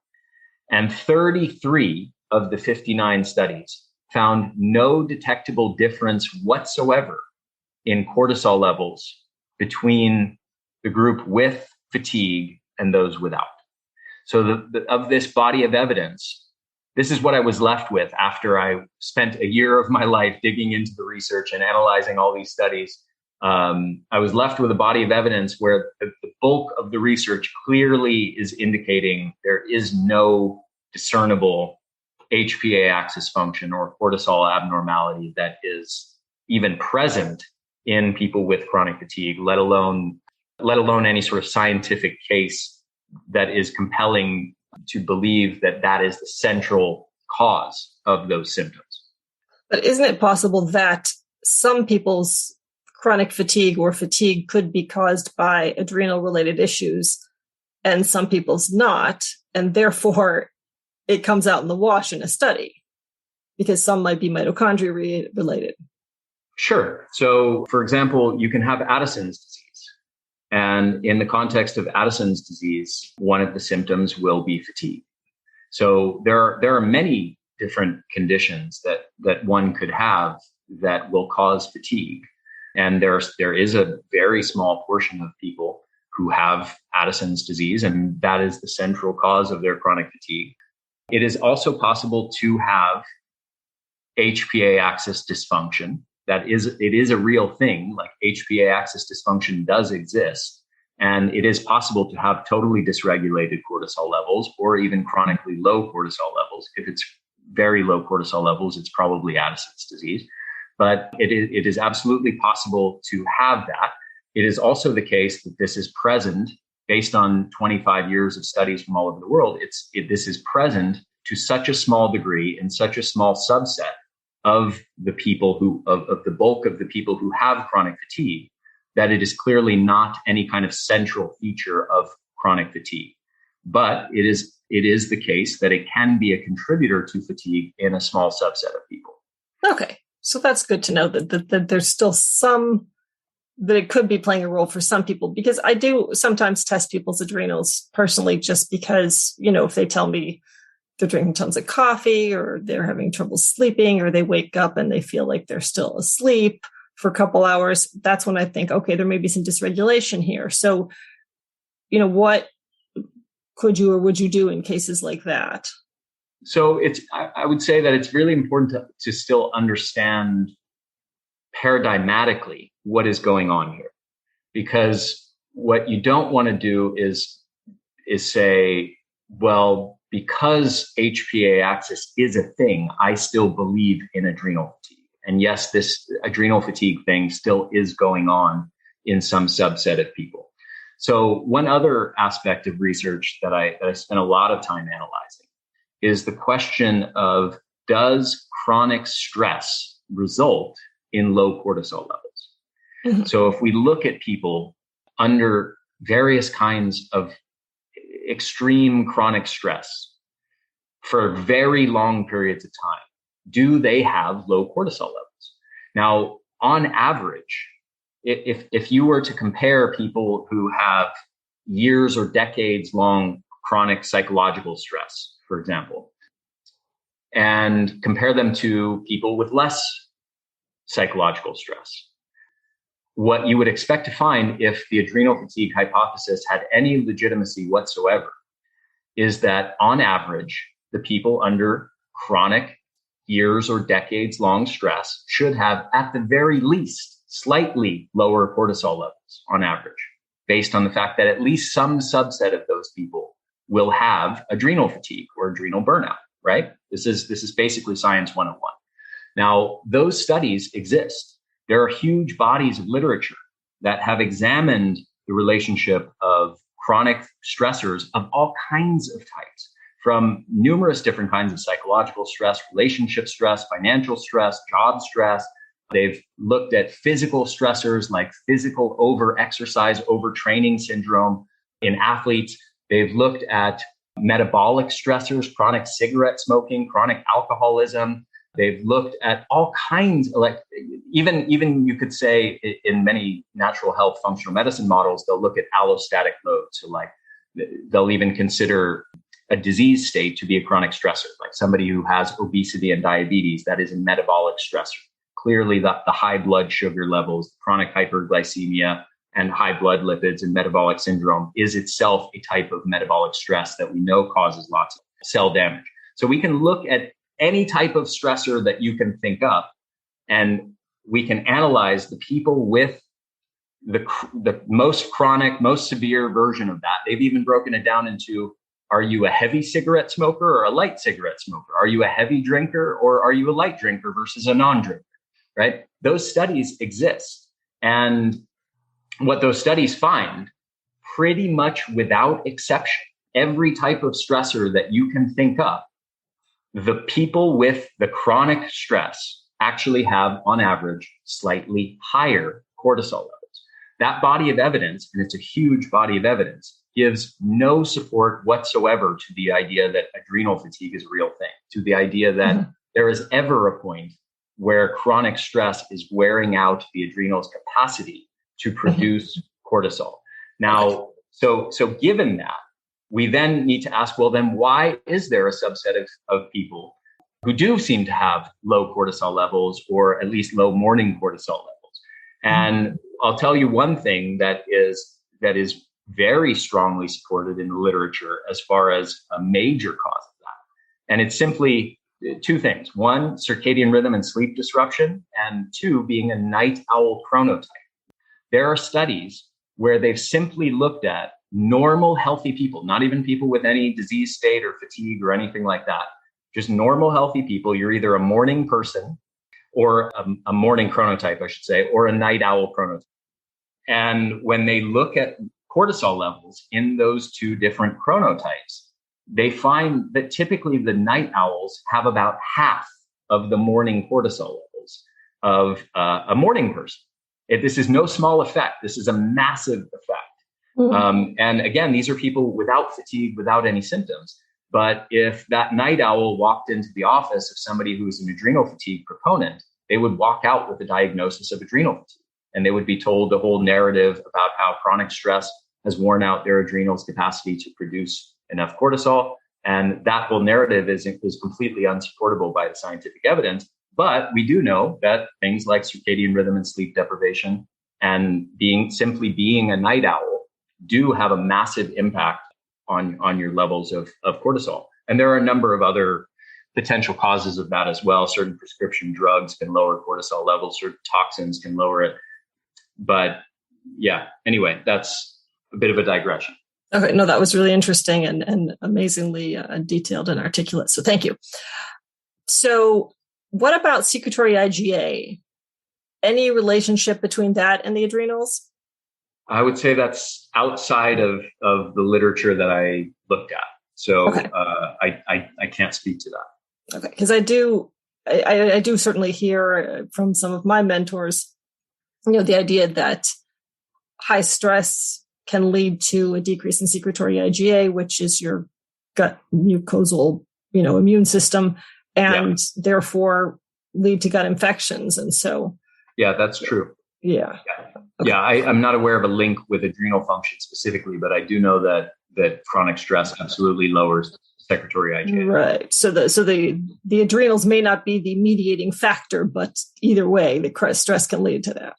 And 33 of the 59 studies found no detectable difference whatsoever in cortisol levels between the group with fatigue and those without. So of this body of evidence, this is what I was left with after I spent a year of my life digging into the research and analyzing all these studies. I was left with a body of evidence where the bulk of the research clearly is indicating there is no discernible HPA axis function or cortisol abnormality that is even present in people with chronic fatigue, let alone any sort of scientific case that is compelling to believe that that is the central cause of those symptoms.
But isn't it possible that some people's chronic fatigue or fatigue could be caused by adrenal related issues and some people's not, and therefore it comes out in the wash in a study because some might be mitochondria related?
Sure. So, for example, you can have Addison's disease. And in the context of Addison's disease, one of the symptoms will be fatigue. So there are many different conditions that one could have that will cause fatigue. And there is a very small portion of people who have Addison's disease, and that is the central cause of their chronic fatigue. It is also possible to have HPA axis dysfunction. It is a real thing. Like HPA axis dysfunction does exist. And it is possible to have totally dysregulated cortisol levels or even chronically low cortisol levels. If it's very low cortisol levels, it's probably Addison's disease. But it is absolutely possible to have that. It is also the case that this is present based on 25 years of studies from all over the world. This is present to such a small degree in such a small subset of the people of the bulk of the people who have chronic fatigue, that it is clearly not any kind of central feature of chronic fatigue. But it is the case that it can be a contributor to fatigue in a small subset of people.
Okay. So that's good to know that there's still some, that it could be playing a role for some people, because I do sometimes test people's adrenals personally, just because, if they tell me they're drinking tons of coffee or they're having trouble sleeping or they wake up and they feel like they're still asleep for a couple hours, that's when I think, okay, there may be some dysregulation here. So, what could you or would you do in cases like that?
So I would say that it's really important to still understand paradigmatically what is going on here, because what you don't want to do is say, well, because HPA axis is a thing, I still believe in adrenal fatigue. And yes, this adrenal fatigue thing still is going on in some subset of people. So one other aspect of research that I spent a lot of time analyzing is the question of, does chronic stress result in low cortisol levels? Mm-hmm. So if we look at people under various kinds of extreme chronic stress for very long periods of time, do they have low cortisol levels? Now, on average, if you were to compare people who have years or decades long chronic psychological stress, for example, and compare them to people with less psychological stress, what you would expect to find if the adrenal fatigue hypothesis had any legitimacy whatsoever is that on average, the people under chronic years or decades long stress should have, at the very least, slightly lower cortisol levels on average, based on the fact that at least some subset of those people will have adrenal fatigue or adrenal burnout, right? This is basically science 101. Now, those studies exist. There are huge bodies of literature that have examined the relationship of chronic stressors of all kinds of types, from numerous different kinds of psychological stress, relationship stress, financial stress, job stress. They've looked at physical stressors like physical over-exercise, overtraining syndrome in athletes. They've looked at metabolic stressors, chronic cigarette smoking, chronic alcoholism. They've looked at all kinds, like even you could say in many natural health functional medicine models, they'll look at allostatic load. So like they'll even consider a disease state to be a chronic stressor, like somebody who has obesity and diabetes, that is a metabolic stressor. Clearly the high blood sugar levels, chronic hyperglycemia, and high blood lipids and metabolic syndrome is itself a type of metabolic stress that we know causes lots of cell damage. So we can look at any type of stressor that you can think up, and we can analyze the people with the most chronic, most severe version of that. They've even broken it down into, are you a heavy cigarette smoker or a light cigarette smoker? Are you a heavy drinker or are you a light drinker versus a non-drinker, right? Those studies exist. And what those studies find, pretty much without exception, every type of stressor that you can think of, the people with the chronic stress actually have, on average, slightly higher cortisol levels. That body of evidence, and it's a huge body of evidence, gives no support whatsoever to the idea that adrenal fatigue is a real thing, to the idea that there is ever a point where chronic stress is wearing out the adrenal's capacity to produce cortisol. Now, so given that, we then need to ask, well, then why is there a subset of people who do seem to have low cortisol levels, or at least low morning cortisol levels? And I'll tell you one thing that is very strongly supported in the literature as far as a major cause of that. And it's simply two things. One, circadian rhythm and sleep disruption, and two, being a night owl chronotype. There are studies where they've simply looked at normal, healthy people, not even people with any disease state or fatigue or anything like that, just normal, healthy people. You're either a morning person or a morning chronotype, I should say, or a night owl chronotype. And when they look at cortisol levels in those two different chronotypes, they find that typically the night owls have about half of the morning cortisol levels of a morning person. This is no small effect. This is a massive effect. Mm-hmm. And again, these are people without fatigue, without any symptoms. But if that night owl walked into the office of somebody who's an adrenal fatigue proponent, they would walk out with a diagnosis of adrenal fatigue. And they would be told the whole narrative about how chronic stress has worn out their adrenals' capacity to produce enough cortisol. And that whole narrative is completely unsupportable by the scientific evidence. But we do know that things like circadian rhythm and sleep deprivation and simply being a night owl do have a massive impact on your levels of cortisol. And there are a number of other potential causes of that as well. Certain prescription drugs can lower cortisol levels, certain toxins can lower it. But yeah, anyway, that's a bit of a digression.
Okay, no, that was really interesting and amazingly detailed and articulate. So thank you. So what about secretory IgA? Any relationship between that and the adrenals?
I would say that's outside of the literature that I looked at. So okay. I can't speak to that.
Okay, because I do certainly hear from some of my mentors, the idea that high stress can lead to a decrease in secretory IgA, which is your gut mucosal, immune system, and therefore lead to gut infections. And so,
yeah, that's true.
Yeah.
Okay. Yeah, I'm not aware of a link with adrenal function specifically, but I do know that chronic stress absolutely lowers secretory IgA.
Right. So the adrenals may not be the mediating factor, but either way, the stress can lead to that.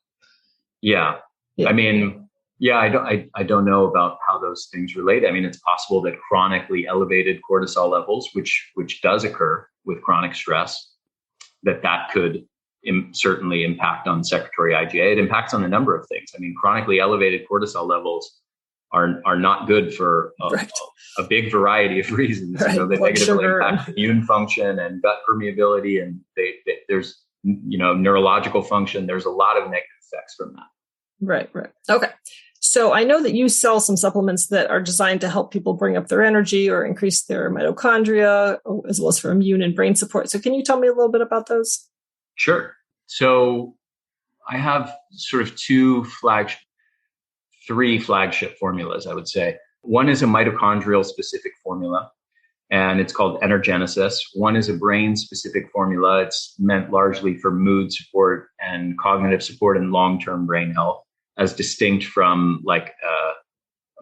Yeah. I mean, I don't know about how those things relate. I mean, it's possible that chronically elevated cortisol levels, which does occur with chronic stress, that could certainly impact on secretory IgA. It impacts on a number of things. I mean, chronically elevated cortisol levels are not good for a big variety of reasons. Right. They negatively impact immune function and gut permeability, and there's neurological function. There's a lot of negative effects from that.
Right. Okay. So I know that you sell some supplements that are designed to help people bring up their energy or increase their mitochondria, as well as for immune and brain support. So can you tell me a little bit about those?
Sure. So I have sort of three flagship formulas, I would say. One is a mitochondrial specific formula, and it's called Energenesis. One is a brain specific formula. It's meant largely for mood support and cognitive support and long-term brain health, as distinct from like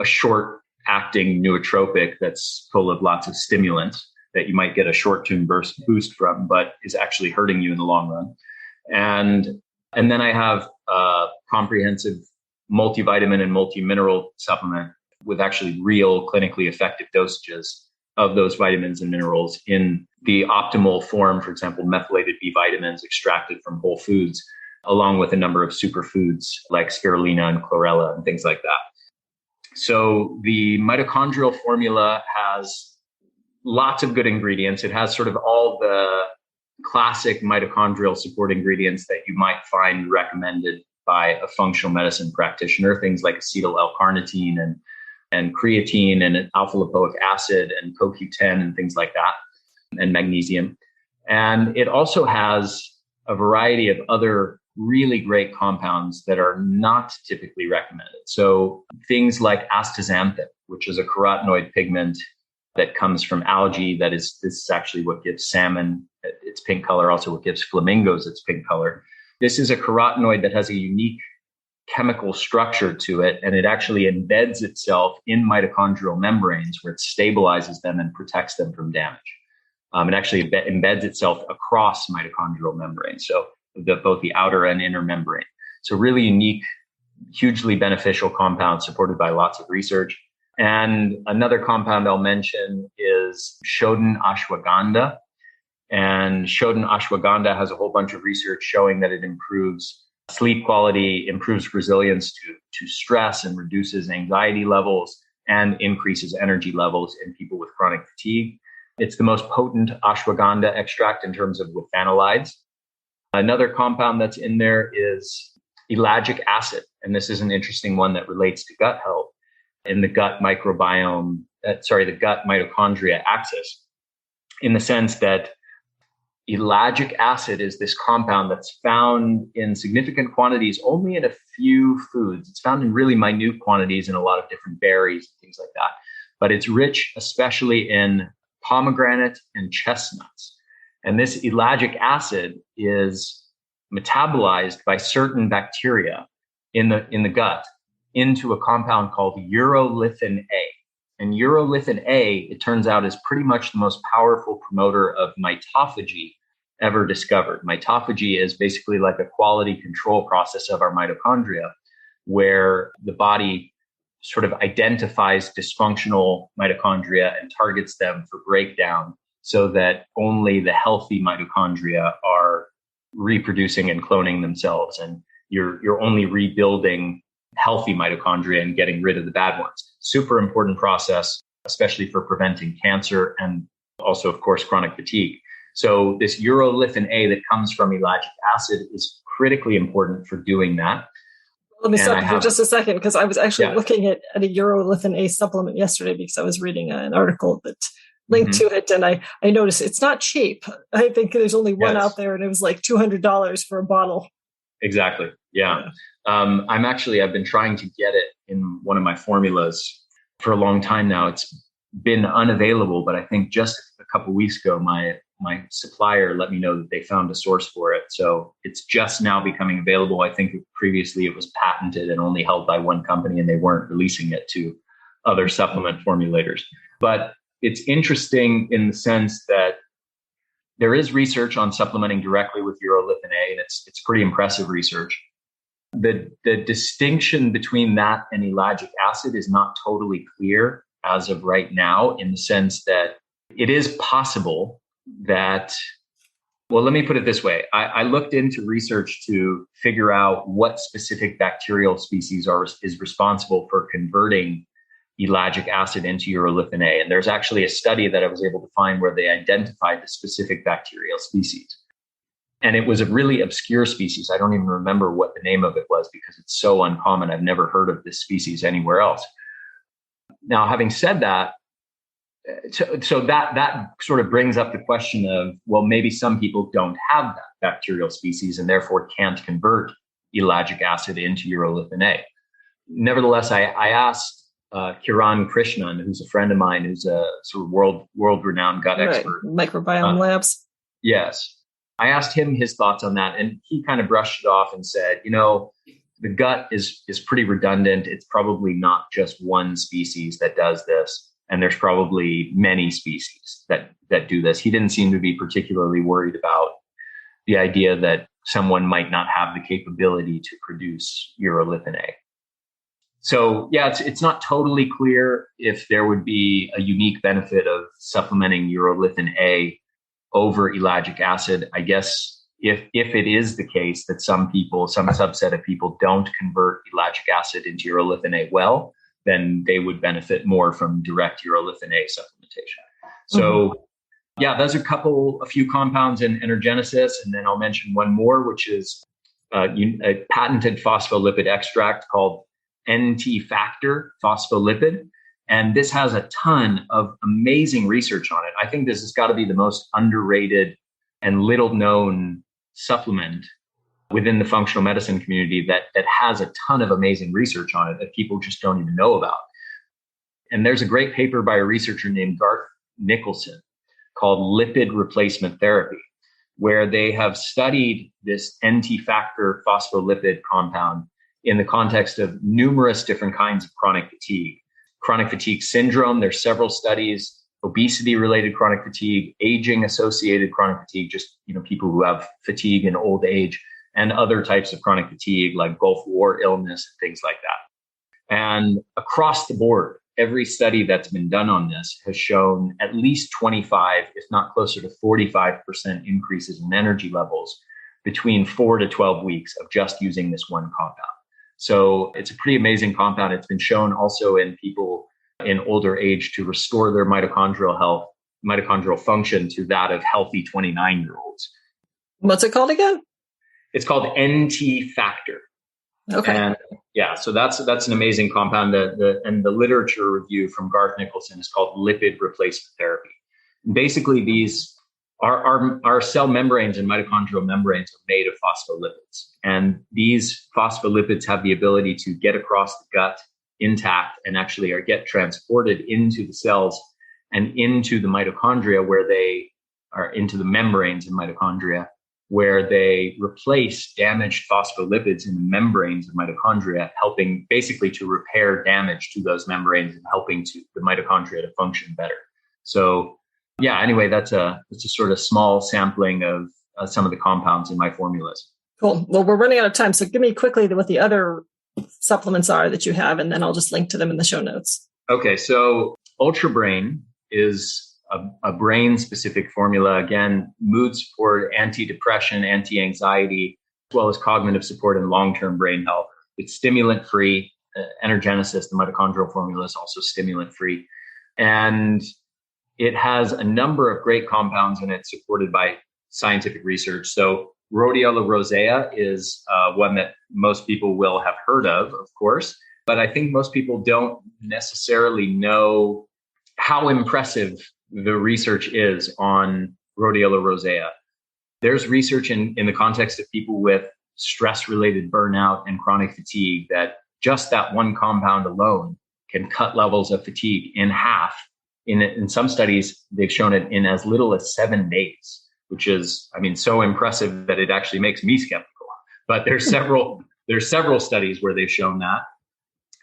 a short acting nootropic that's full of lots of stimulants that you might get a short-term boost from, but is actually hurting you in the long run. And then I have a comprehensive multivitamin and multi-mineral supplement with actually real clinically effective dosages of those vitamins and minerals in the optimal form. For example, methylated B vitamins extracted from whole foods, along with a number of superfoods like spirulina and chlorella and things like that. So the mitochondrial formula has lots of good ingredients. It has sort of all the classic mitochondrial support ingredients that you might find recommended by a functional medicine practitioner, things like acetyl L-carnitine and creatine and alpha lipoic acid and CoQ10 and things like that, and magnesium. And it also has a variety of other really great compounds that are not typically recommended. So things like astaxanthin, which is a carotenoid pigment that comes from algae. This is actually what gives salmon its pink color, also what gives flamingos its pink color. This is a carotenoid that has a unique chemical structure to it, and it actually embeds itself in mitochondrial membranes where it stabilizes them and protects them from damage. It actually embeds itself across mitochondrial membranes, so both the outer and inner membrane. So really unique hugely beneficial compound supported by lots of research. And another compound I'll mention is Shodan ashwagandha. And Shodan ashwagandha has a whole bunch of research showing that it improves sleep quality, improves resilience to stress, and reduces anxiety levels and increases energy levels in people with chronic fatigue. It's the most potent ashwagandha extract in terms of withanolides. Another compound that's in there is elagic acid. And this is an interesting one that relates to gut health in the gut microbiome, the gut mitochondria axis, in the sense that elagic acid is this compound that's found in significant quantities only in a few foods. It's found in really minute quantities in a lot of different berries and things like that. But it's rich, especially in pomegranate and chestnuts. And this elagic acid is metabolized by certain bacteria in the gut into a compound called urolithin A. And urolithin A, it turns out, is pretty much the most powerful promoter of mitophagy ever discovered. Mitophagy is basically like a quality control process of our mitochondria, where the body sort of identifies dysfunctional mitochondria and targets them for breakdown so that only the healthy mitochondria are reproducing and cloning themselves. And you're only rebuilding healthy mitochondria and getting rid of the bad ones. Super important process, especially for preventing cancer and also, of course, chronic fatigue. So this urolithin A that comes from elagic acid is critically important for doing that.
Let me stop for just a second, because I was actually looking at a urolithin A supplement yesterday because I was reading an article that linked to it, and I noticed it's not cheap. I think there's only one out there, and it was like $200 for a bottle.
Exactly. Yeah. I've been trying to get it in one of my formulas for a long time now. It's been unavailable, but I think just a couple of weeks ago, my supplier let me know that they found a source for it. So it's just now becoming available. I think previously it was patented and only held by one company, and they weren't releasing it to other supplement formulators. But it's interesting in the sense that there is research on supplementing directly with urolithin A, and it's pretty impressive research. The distinction between that and elagic acid is not totally clear as of right now, in the sense that it is possible that, well, let me put it this way. I looked into research to figure out what specific bacterial species is responsible for converting elagic acid into urolithin A. And there's actually a study that I was able to find where they identified the specific bacterial species. And it was a really obscure species. I don't even remember what the name of it was because it's so uncommon. I've never heard of this species anywhere else. Now, having said that, so that sort of brings up the question of, well, maybe some people don't have that bacterial species and therefore can't convert elagic acid into urolithin A. Nevertheless, I asked Kiran Krishnan, who's a friend of mine, who's a sort of world-renowned gut expert.
Microbiome Labs.
Yes. I asked him his thoughts on that, and he kind of brushed it off and said, the gut is pretty redundant. It's probably not just one species that does this, and there's probably many species that do this. He didn't seem to be particularly worried about the idea that someone might not have the capability to produce urolithin A. So yeah, it's not totally clear if there would be a unique benefit of supplementing urolithin A over elagic acid. I guess if it is the case that some subset of people don't convert elagic acid into urolithin A well, then they would benefit more from direct urolithin A supplementation. So yeah, those are a few compounds in Energenesis. And then I'll mention one more, which is a patented phospholipid extract called NT-factor phospholipid. And this has a ton of amazing research on it. I think this has got to be the most underrated and little known supplement within the functional medicine community that has a ton of amazing research on it that people just don't even know about. And there's a great paper by a researcher named Garth Nicholson called Lipid Replacement Therapy, where they have studied this NT-factor phospholipid compound in the context of numerous different kinds of chronic fatigue syndrome. There's several studies, obesity-related chronic fatigue, aging-associated chronic fatigue, just people who have fatigue in old age, and other types of chronic fatigue like Gulf War illness and things like that. And across the board, every study that's been done on this has shown at least 25, if not closer to 45% increases in energy levels between 4 to 12 weeks of just using this one compound. So it's a pretty amazing compound. It's been shown also in people in older age to restore their mitochondrial health, mitochondrial function to that of healthy 29-year-olds.
What's it called again?
It's called NT factor.
Okay.
And yeah, so that's an amazing compound. And the literature review from Garth Nicholson is called lipid replacement therapy. And basically, these our cell membranes and mitochondrial membranes are made of phospholipids, and these phospholipids have the ability to get across the gut intact and actually get transported into the cells and into the mitochondria, where they are into the membranes in mitochondria, where they replace damaged phospholipids in the membranes of mitochondria, helping basically to repair damage to those membranes and helping to the mitochondria to function better. So yeah, anyway, that's a sort of small sampling of some of the compounds in my formulas.
Cool. Well, we're running out of time, so give me quickly what the other supplements are that you have, and then I'll just link to them in the show notes.
Okay, so Ultra Brain is a brain-specific formula. Again, mood support, anti-depression, anti-anxiety, as well as cognitive support and long-term brain health. It's stimulant-free. Energenesis, the mitochondrial formula, is also stimulant-free. And it has a number of great compounds in it supported by scientific research. So Rhodiola rosea is one that most people will have heard of course, but I think most people don't necessarily know how impressive the research is on Rhodiola rosea. There's research in the context of people with stress-related burnout and chronic fatigue that just that one compound alone can cut levels of fatigue in half. In some studies, they've shown it in as little as 7 days, which is, so impressive that it actually makes me skeptical. But there's several studies where they've shown that.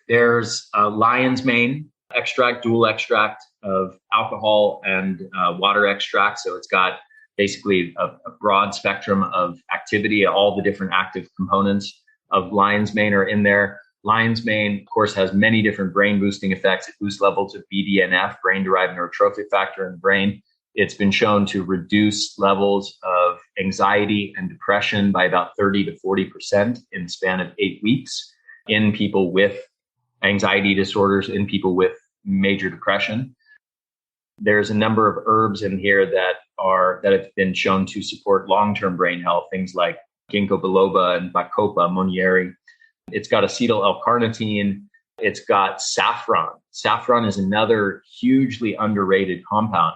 There's lion's mane extract, dual extract of alcohol and water extract. So it's got basically a broad spectrum of activity. All the different active components of lion's mane are in there. Lion's mane, of course, has many different brain boosting effects. It boosts levels of BDNF, brain-derived neurotrophic factor in the brain. It's been shown to reduce levels of anxiety and depression by about 30 to 40% in the span of 8 weeks in people with anxiety disorders, in people with major depression. There's a number of herbs in here that have been shown to support long-term brain health, things like ginkgo biloba and bacopa monnieri. It's got acetyl L-carnitine. It's got saffron. Saffron is another hugely underrated compound.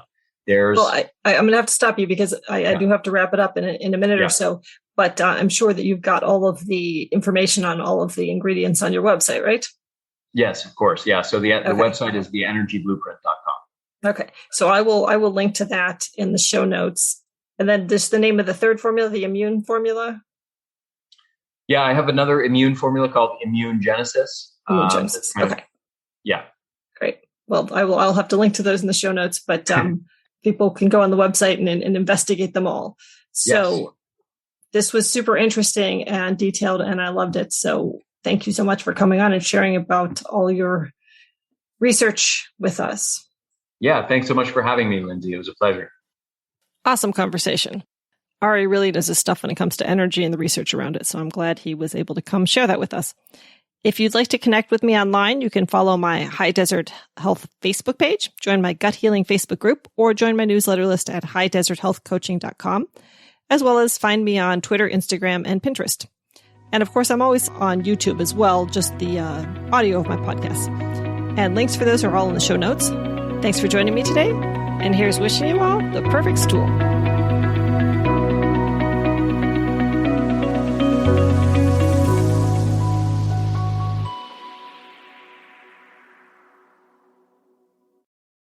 I'm going to have to stop you because I do have to wrap it up in a minute or so. But I'm sure that you've got all of the information on all of the ingredients on your website, right? Yes, of course. Yeah. So the website is theenergyblueprint.com. Okay. So I will link to that in the show notes. And then just the name of the third formula, the immune formula. Yeah, I have another immune formula called Immune Genesis. Okay. Yeah. Great. Well, I'll have to link to those in the show notes, but people can go on the website and investigate them all. So This was super interesting and detailed, and I loved it. So thank you so much for coming on and sharing about all your research with us. Yeah, thanks so much for having me, Lindsay. It was a pleasure. Awesome conversation. Ari really does his stuff when it comes to energy and the research around it, so I'm glad he was able to come share that with us. If you'd like to connect with me online, you can follow my High Desert Health Facebook page, join my Gut Healing Facebook group, or join my newsletter list at highdeserthealthcoaching.com, as well as find me on Twitter, Instagram, and Pinterest. And of course, I'm always on YouTube as well, just the audio of my podcast. And links for those are all in the show notes. Thanks for joining me today, and here's wishing you all the perfect stool.